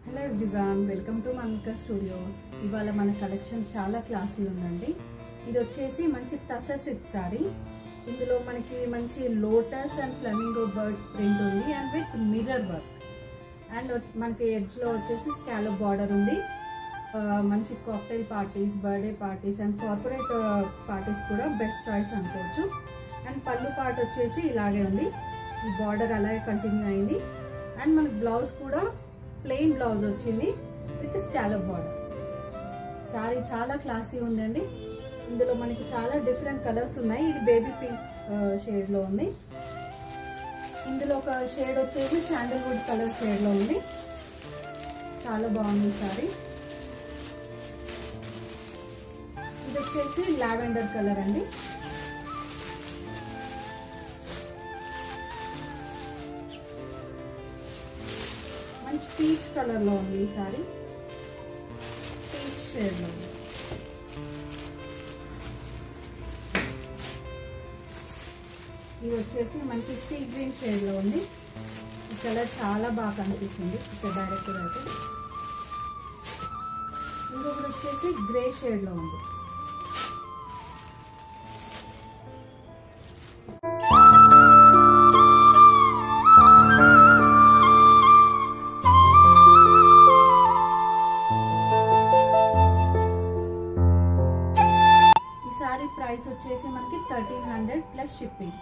Hello everyone, welcome to Manvika studio. ఇవాళ మన collection చాలా క్లాసీ ఉందండి. ఇది వచ్చేసి మంచి టసర్ సిల్క్ సారీ. ఇందులో మనకి మంచి lotus and flamingo birds print ఉంది and with mirror work. And మనకి ఎడ్జ్ లో వచ్చేసి స్కాలప్ బార్డర్ ఉంది. మంచి cocktail parties, birthday parties and corporate parties కూడా బెస్ట్ చాయిస్ అనుకోవచ్చు. అండ్ పళ్ళు పార్ట్ వచ్చేసి ఇలాగే ఉంది. ఈ బార్డర్ అలాగే కంటిన్యూ అయింది. అండ్ మనకి బ్లౌజ్ కూడా ప్లెయిన్ బ్లౌజ్ వచ్చింది విత్ స్కాలప్ బార్డర్. సారీ చాలా క్లాసీ ఉందండి. ఇందులో మనకి చాలా డిఫరెంట్ కలర్స్ ఉన్నాయి. ఇది బేబీ పింక్ షేడ్ లో ఉంది. ఇందులో ఒక షేడ్ వచ్చేసి శాండల్వుడ్ కలర్ షేడ్ లో ఉంది. చాలా బాగుంది సారీ. ఇది వచ్చేసి లావెండర్ కలర్ అండి. మంచి పీచ్ కలర్ లో ఉంది ఈ సారీ. పీచ్ షేడ్ లో ఉంది. ఇది వచ్చేసి మంచి సీ గ్రీన్ షేడ్ లో ఉంది. ఈ కలర్ చాలా బాగా కనిపిస్తుంది ఇక్కడ డైరెక్ట్ గా అయితే. ఇంకొకటి వచ్చేసి గ్రే షేడ్ లో ఉంది. ప్రైస్ వచ్చేసి మనకి 1300 ప్లస్ షిప్పింగ్.